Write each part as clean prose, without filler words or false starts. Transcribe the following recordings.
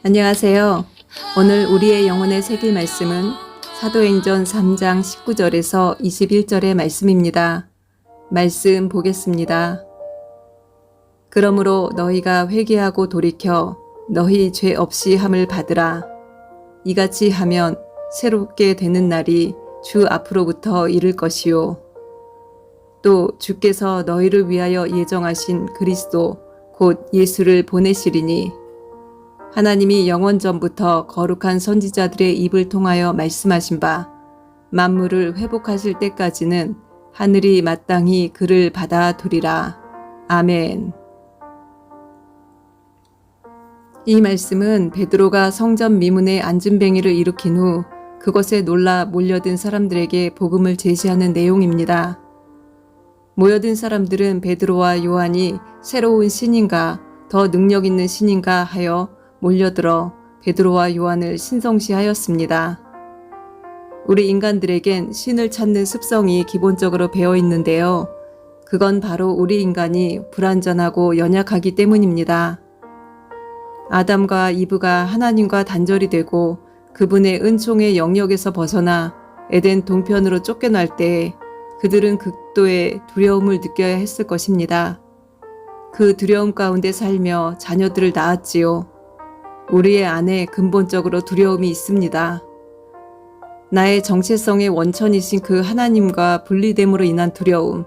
안녕하세요. 오늘 우리의 영혼에 새길 말씀은 사도행전 3장 19절에서 21절의 말씀입니다. 말씀 보겠습니다. 그러므로 너희가 회개하고 돌이켜 너희 죄 없이 함을 받으라. 이같이 하면 새롭게 되는 날이 주 앞으로부터 이를 것이요. 또 주께서 너희를 위하여 예정하신 그리스도 곧 예수를 보내시리니 하나님이 영원 전부터 거룩한 선지자들의 입을 통하여 말씀하신 바 만물을 회복하실 때까지는 하늘이 마땅히 그를 받아두리라. 아멘. 이 말씀은 베드로가 성전 미문에 안진뱅이를 일으킨 후 그것에 놀라 몰려든 사람들에게 복음을 제시하는 내용입니다. 모여든 사람들은 베드로와 요한이 새로운 신인가 더 능력 있는 신인가 하여 몰려들어 베드로와 요한을 신성시하였습니다. 우리 인간들에겐 신을 찾는 습성이 기본적으로 배어 있는데요. 그건 바로 우리 인간이 불완전하고 연약하기 때문입니다. 아담과 이브가 하나님과 단절이 되고 그분의 은총의 영역에서 벗어나 에덴 동편으로 쫓겨날 때 그들은 극도의 두려움을 느껴야 했을 것입니다. 그 두려움 가운데 살며 자녀들을 낳았지요. 우리의 안에 근본적으로 두려움이 있습니다. 나의 정체성의 원천이신 그 하나님과 분리됨으로 인한 두려움.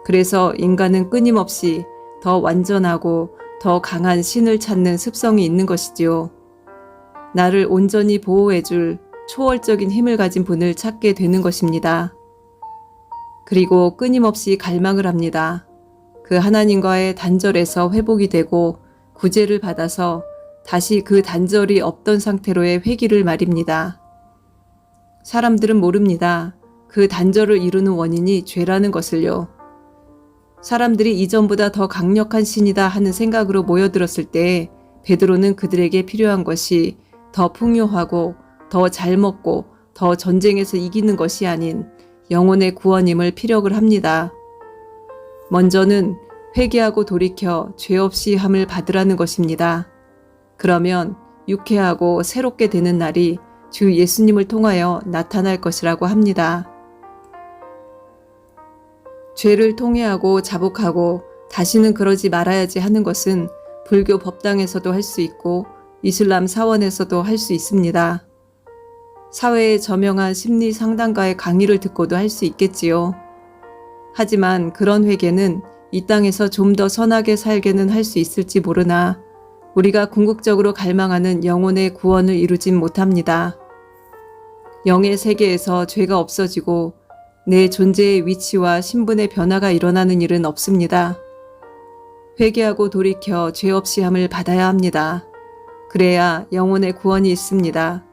그래서 인간은 끊임없이 더 완전하고 더 강한 신을 찾는 습성이 있는 것이지요. 나를 온전히 보호해줄 초월적인 힘을 가진 분을 찾게 되는 것입니다. 그리고 끊임없이 갈망을 합니다. 그 하나님과의 단절에서 회복이 되고 구제를 받아서 다시 그 단절이 없던 상태로의 회귀를 말입니다. 사람들은 모릅니다. 그 단절을 이루는 원인이 죄라는 것을요. 사람들이 이전보다 더 강력한 신이다 하는 생각으로 모여들었을 때 베드로는 그들에게 필요한 것이 더 풍요하고 더 잘 먹고 더 전쟁에서 이기는 것이 아닌 영혼의 구원임을 피력을 합니다. 먼저는 회개하고 돌이켜 죄 없이 함을 받으라는 것입니다. 그러면 유쾌하고 새롭게 되는 날이 주 예수님을 통하여 나타날 것이라고 합니다. 죄를 통회하고 자복하고 다시는 그러지 말아야지 하는 것은 불교 법당에서도 할 수 있고 이슬람 사원에서도 할 수 있습니다. 사회에 저명한 심리 상담가의 강의를 듣고도 할 수 있겠지요. 하지만 그런 회개는 이 땅에서 좀 더 선하게 살게는 할 수 있을지 모르나 우리가 궁극적으로 갈망하는 영혼의 구원을 이루진 못합니다. 영의 세계에서 죄가 없어지고 내 존재의 위치와 신분의 변화가 일어나는 일은 없습니다. 회개하고 돌이켜 죄 없이 함을 받아야 합니다. 그래야 영혼의 구원이 있습니다.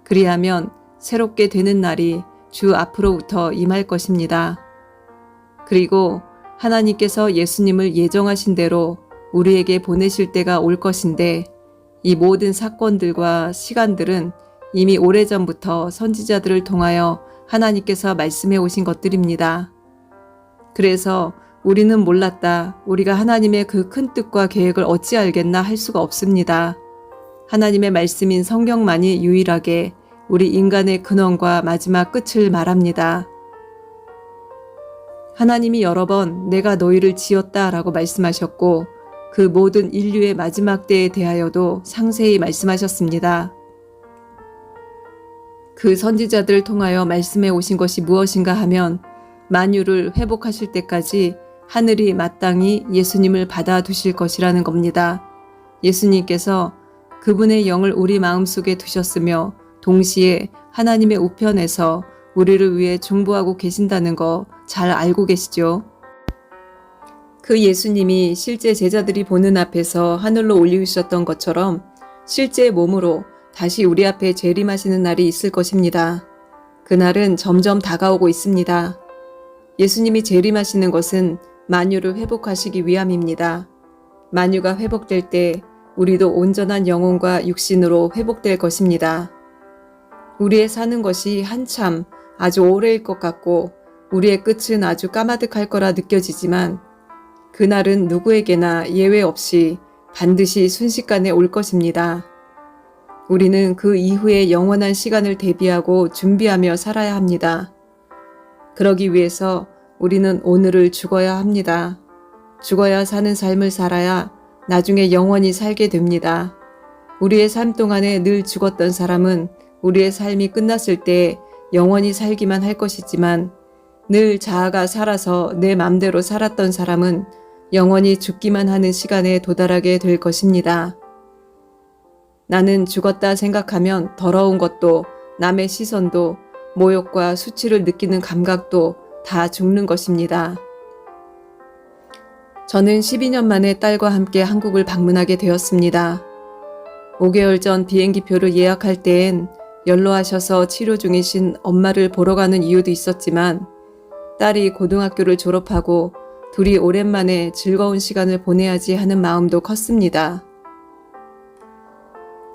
그리하면 새롭게 되는 날이 주 앞으로부터 임할 것입니다. 그리고 하나님께서 예수님을 예정하신 대로 우리에게 보내실 때가 올 것인데 이 모든 사건들과 시간들은 이미 오래전부터 선지자들을 통하여 하나님께서 말씀해 오신 것들입니다. 그래서 우리는 몰랐다. 우리가 하나님의 그 큰 뜻과 계획을 어찌 알겠나 할 수가 없습니다. 하나님의 말씀인 성경만이 유일하게 우리 인간의 근원과 마지막 끝을 말합니다. 하나님이 여러 번 내가 너희를 지었다 라고 말씀하셨고 그 모든 인류의 마지막 때에 대하여도 상세히 말씀하셨습니다. 그 선지자들을 통하여 말씀해 오신 것이 무엇인가 하면 만유를 회복하실 때까지 하늘이 마땅히 예수님을 받아두실 것이라는 겁니다. 예수님께서 그분의 영을 우리 마음속에 두셨으며 동시에 하나님의 우편에서 우리를 위해 중보하고 계신다는 거 잘 알고 계시죠? 그 예수님이 실제 제자들이 보는 앞에서 하늘로 올리우셨던 것처럼 실제 몸으로 다시 우리 앞에 재림하시는 날이 있을 것입니다. 그날은 점점 다가오고 있습니다. 예수님이 재림하시는 것은 만유를 회복하시기 위함입니다. 만유가 회복될 때 우리도 온전한 영혼과 육신으로 회복될 것입니다. 우리의 사는 것이 한참 아주 오래일 것 같고 우리의 끝은 아주 까마득할 거라 느껴지지만 그날은 누구에게나 예외 없이 반드시 순식간에 올 것입니다. 우리는 그 이후의 영원한 시간을 대비하고 준비하며 살아야 합니다. 그러기 위해서 우리는 오늘을 죽어야 합니다. 죽어야 사는 삶을 살아야 나중에 영원히 살게 됩니다. 우리의 삶 동안에 늘 죽었던 사람은 우리의 삶이 끝났을 때 영원히 살기만 할 것이지만 늘 자아가 살아서 내 맘대로 살았던 사람은 영원히 죽기만 하는 시간에 도달하게 될 것입니다. 나는 죽었다 생각하면 더러운 것도 남의 시선도 모욕과 수치를 느끼는 감각도 다 죽는 것입니다. 저는 12년 만에 딸과 함께 한국을 방문하게 되었습니다. 5개월 전 비행기표를 예약할 때엔 연로하셔서 치료 중이신 엄마를 보러 가는 이유도 있었지만 딸이 고등학교를 졸업하고 둘이 오랜만에 즐거운 시간을 보내야지 하는 마음도 컸습니다.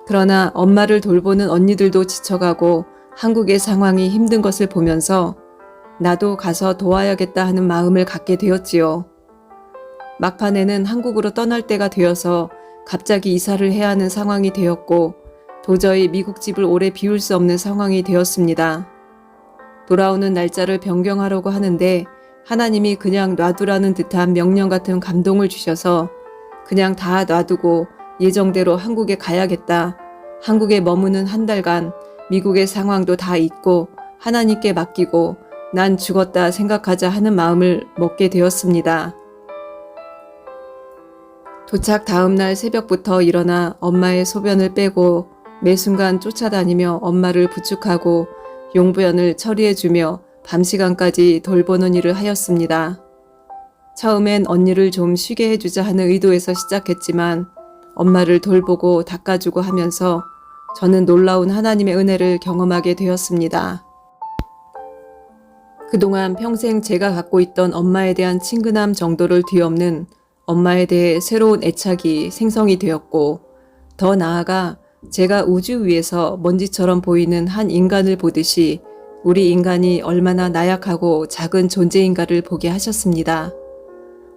그러나 엄마를 돌보는 언니들도 지쳐가고 한국의 상황이 힘든 것을 보면서 나도 가서 도와야겠다 하는 마음을 갖게 되었지요. 막판에는 한국으로 떠날 때가 되어서 갑자기 이사를 해야 하는 상황이 되었고 도저히 미국 집을 오래 비울 수 없는 상황이 되었습니다. 돌아오는 날짜를 변경하려고 하는데 하나님이 그냥 놔두라는 듯한 명령 같은 감동을 주셔서 그냥 다 놔두고 예정대로 한국에 가야겠다. 한국에 머무는 한 달간 미국의 상황도 다 잊고 하나님께 맡기고 난 죽었다 생각하자 하는 마음을 먹게 되었습니다. 도착 다음 날 새벽부터 일어나 엄마의 소변을 빼고 매 순간 쫓아다니며 엄마를 부축하고 용부연을 처리해주며 밤시간까지 돌보는 일을 하였습니다. 처음엔 언니를 좀 쉬게 해주자 하는 의도에서 시작했지만 엄마를 돌보고 닦아주고 하면서 저는 놀라운 하나님의 은혜를 경험하게 되었습니다. 그동안 평생 제가 갖고 있던 엄마에 대한 친근함 정도를 뒤엎는 엄마에 대해 새로운 애착이 생성이 되었고 더 나아가 제가 우주 위에서 먼지처럼 보이는 한 인간을 보듯이 우리 인간이 얼마나 나약하고 작은 존재인가를 보게 하셨습니다.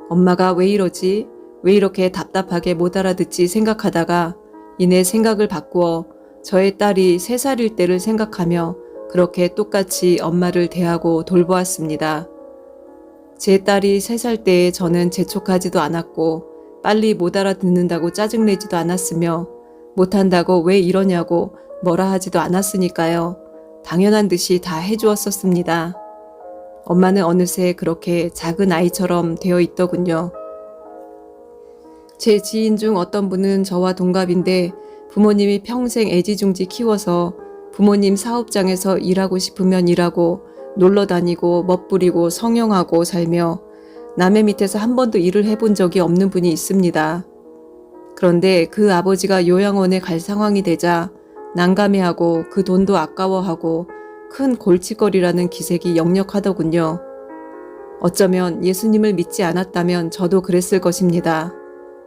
엄마가 왜 이러지? 왜 이렇게 답답하게 못 알아듣지 생각하다가 이내 생각을 바꾸어 저의 딸이 3살일 때를 생각하며 그렇게 똑같이 엄마를 대하고 돌보았습니다. 제 딸이 3살 때에 저는 재촉하지도 않았고 빨리 못 알아듣는다고 짜증내지도 않았으며 못한다고 왜 이러냐고 뭐라 하지도 않았으니까요. 당연한 듯이 다 해주었었습니다. 엄마는 어느새 그렇게 작은 아이처럼 되어 있더군요. 제 지인 중 어떤 분은 저와 동갑인데 부모님이 평생 애지중지 키워서 부모님 사업장에서 일하고 싶으면 일하고 놀러 다니고 멋부리고 성형하고 살며 남의 밑에서 한 번도 일을 해본 적이 없는 분이 있습니다. 그런데 그 아버지가 요양원에 갈 상황이 되자 난감해하고 그 돈도 아까워하고 큰 골칫거리라는 기색이 역력하더군요. 어쩌면 예수님을 믿지 않았다면 저도 그랬을 것입니다.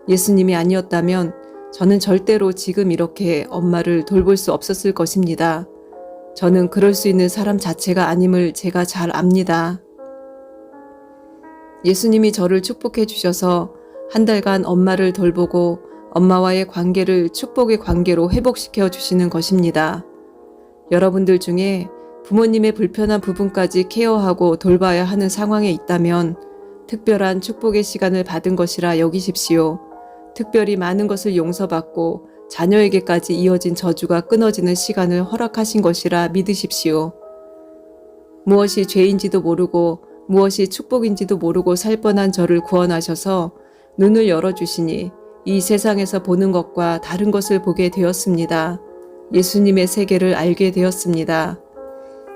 예수님이 아니었다면 저는 절대로 지금 이렇게 엄마를 돌볼 수 없었을 것입니다. 저는 그럴 수 있는 사람 자체가 아님을 제가 잘 압니다. 예수님이 저를 축복해 주셔서 한 달간 엄마를 돌보고 엄마와의 관계를 축복의 관계로 회복시켜 주시는 것입니다. 여러분들 중에 부모님의 불편한 부분까지 케어하고 돌봐야 하는 상황에 있다면 특별한 축복의 시간을 받은 것이라 여기십시오. 특별히 많은 것을 용서받고 자녀에게까지 이어진 저주가 끊어지는 시간을 허락하신 것이라 믿으십시오. 무엇이 죄인지도 모르고 무엇이 축복인지도 모르고 살 뻔한 저를 구원하셔서 눈을 열어주시니 이 세상에서 보는 것과 다른 것을 보게 되었습니다. 예수님의 세계를 알게 되었습니다.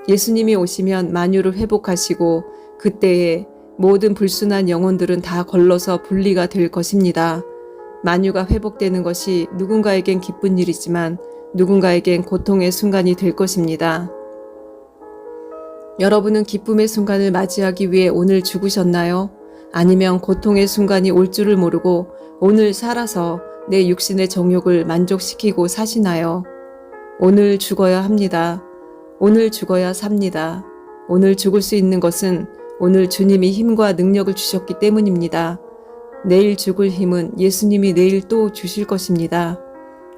예수님이 오시면 만유를 회복하시고 그때에 모든 불순한 영혼들은 다 걸러서 분리가 될 것입니다. 만유가 회복되는 것이 누군가에겐 기쁜 일이지만 누군가에겐 고통의 순간이 될 것입니다. 여러분은 기쁨의 순간을 맞이하기 위해 오늘 죽으셨나요? 아니면 고통의 순간이 올 줄을 모르고 오늘 살아서 내 육신의 정욕을 만족시키고 사시나요? 오늘 죽어야 합니다. 오늘 죽어야 삽니다. 오늘 죽을 수 있는 것은 오늘 주님이 힘과 능력을 주셨기 때문입니다. 내일 죽을 힘은 예수님이 내일 또 주실 것입니다.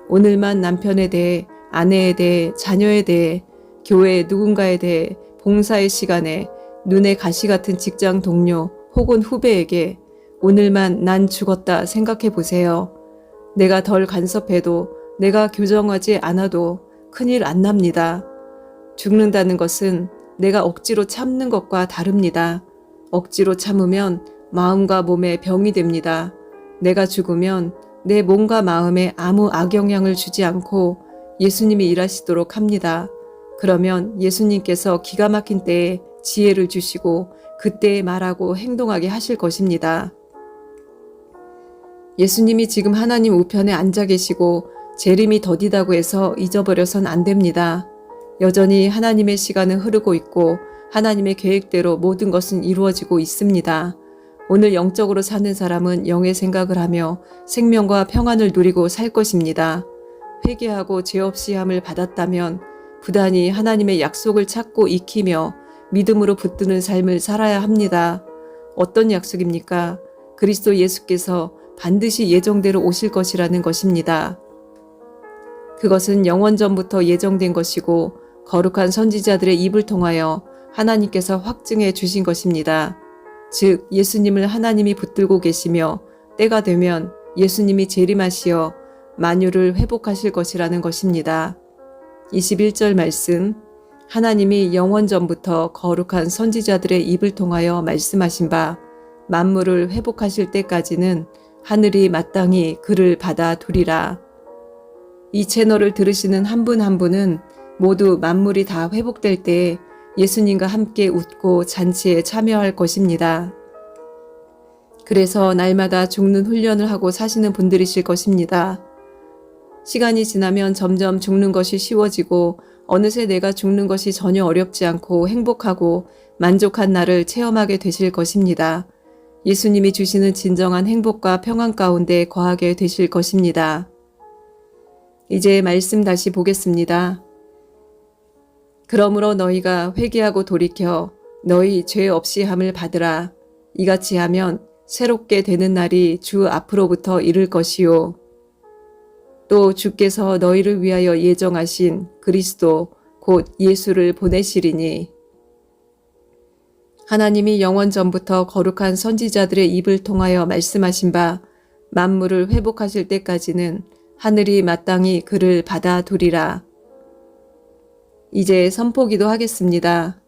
오늘만 남편에 대해 아내에 대해, 자녀에 대해, 교회 누군가에 대해, 봉사의 시간에, 눈에 가시 같은 직장 동료 혹은 후배에게 오늘만 난 죽었다 생각해 보세요. 내가 덜 간섭해도, 내가 교정하지 않아도 큰일 안 납니다. 죽는다는 것은 내가 억지로 참는 것과 다릅니다. 억지로 참으면 마음과 몸에 병이 됩니다. 내가 죽으면 내 몸과 마음에 아무 악영향을 주지 않고 예수님이 일하시도록 합니다. 그러면 예수님께서 기가 막힌 때에 지혜를 주시고 그때에 말하고 행동하게 하실 것입니다. 예수님이 지금 하나님 우편에 앉아 계시고 재림이 더디다고 해서 잊어버려선 안 됩니다. 여전히 하나님의 시간은 흐르고 있고 하나님의 계획대로 모든 것은 이루어지고 있습니다. 오늘 영적으로 사는 사람은 영의 생각을 하며 생명과 평안을 누리고 살 것입니다. 회개하고 죄 없이 함을 받았다면 부단히 하나님의 약속을 찾고 익히며 믿음으로 붙드는 삶을 살아야 합니다. 어떤 약속입니까? 그리스도 예수께서 반드시 예정대로 오실 것이라는 것입니다. 그것은 영원전부터 예정된 것이고 거룩한 선지자들의 입을 통하여 하나님께서 확증해 주신 것입니다. 즉 예수님을 하나님이 붙들고 계시며 때가 되면 예수님이 재림하시어 만유를 회복하실 것이라는 것입니다. 21절 말씀, 하나님이 영원전부터 거룩한 선지자들의 입을 통하여 말씀하신 바 만물을 회복하실 때까지는 하늘이 마땅히 그를 받아두리라. 이 채널을 들으시는 한 분 한 분은 모두 만물이 다 회복될 때에 예수님과 함께 웃고 잔치에 참여할 것입니다. 그래서 날마다 죽는 훈련을 하고 사시는 분들이실 것입니다. 시간이 지나면 점점 죽는 것이 쉬워지고 어느새 내가 죽는 것이 전혀 어렵지 않고 행복하고 만족한 날을 체험하게 되실 것입니다. 예수님이 주시는 진정한 행복과 평안 가운데 거하게 되실 것입니다. 이제 말씀 다시 보겠습니다. 그러므로 너희가 회개하고 돌이켜 너희 죄 없이 함을 받으라. 이같이 하면 새롭게 되는 날이 주 앞으로부터 이를 것이요. 또 주께서 너희를 위하여 예정하신 그리스도 곧 예수를 보내시리니. 하나님이 영원전부터 거룩한 선지자들의 입을 통하여 말씀하신 바 만물을 회복하실 때까지는 하늘이 마땅히 그를 받아두리라. 이제 선포기도 하겠습니다.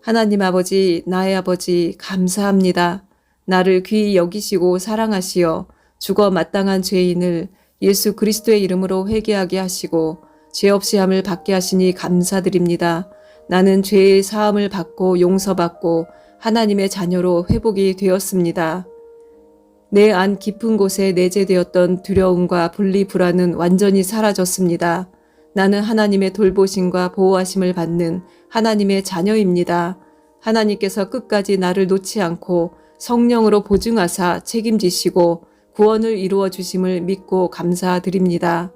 하나님 아버지, 나의 아버지 감사합니다. 나를 귀히 여기시고 사랑하시어 죽어 마땅한 죄인을 예수 그리스도의 이름으로 회개하게 하시고 죄 없이 함을 받게 하시니 감사드립니다. 나는 죄의 사함을 받고 용서받고 하나님의 자녀로 회복이 되었습니다. 내 안 깊은 곳에 내재되었던 두려움과 분리 불안은 완전히 사라졌습니다. 나는 하나님의 돌보심과 보호하심을 받는 하나님의 자녀입니다. 하나님께서 끝까지 나를 놓지 않고 성령으로 보증하사 책임지시고 구원을 이루어 주심을 믿고 감사드립니다.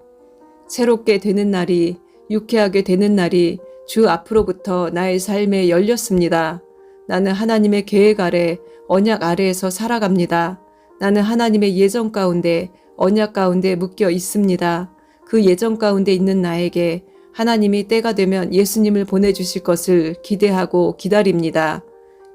새롭게 되는 날이, 유쾌하게 되는 날이 주 앞으로부터 나의 삶에 열렸습니다. 나는 하나님의 계획 아래, 언약 아래에서 살아갑니다. 나는 하나님의 예정 가운데, 언약 가운데 묶여 있습니다. 그 예정 가운데 있는 나에게 하나님이 때가 되면 예수님을 보내주실 것을 기대하고 기다립니다.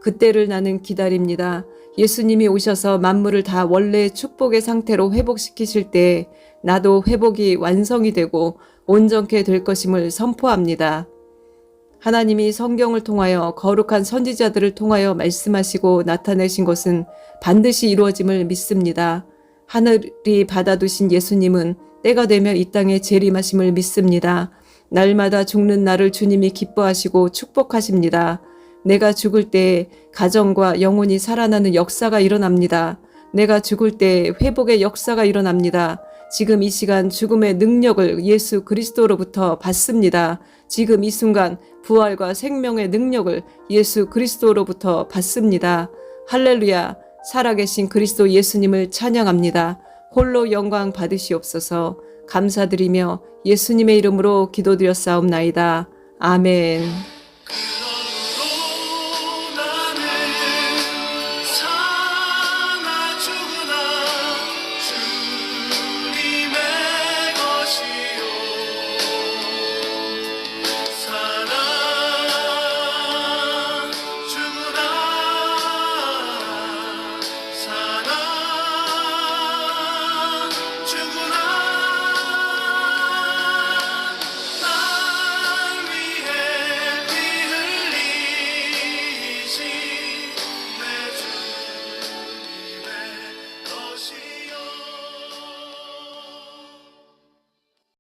그때를 나는 기다립니다. 예수님이 오셔서 만물을 다 원래의 축복의 상태로 회복시키실 때 나도 회복이 완성이 되고 온전케 될 것임을 선포합니다. 하나님이 성경을 통하여 거룩한 선지자들을 통하여 말씀하시고 나타내신 것은 반드시 이루어짐을 믿습니다. 하늘이 받아두신 예수님은 때가 되면 이 땅에 재림하심을 믿습니다. 날마다 죽는 나를 주님이 기뻐하시고 축복하십니다. 내가 죽을 때 가정과 영혼이 살아나는 역사가 일어납니다. 내가 죽을 때 회복의 역사가 일어납니다. 지금 이 시간 죽음의 능력을 예수 그리스도로부터 받습니다. 지금 이 순간 부활과 생명의 능력을 예수 그리스도로부터 받습니다. 할렐루야. 살아계신 그리스도 예수님을 찬양합니다. 홀로 영광 받으시옵소서. 감사드리며 예수님의 이름으로 기도드렸사옵나이다. 아멘.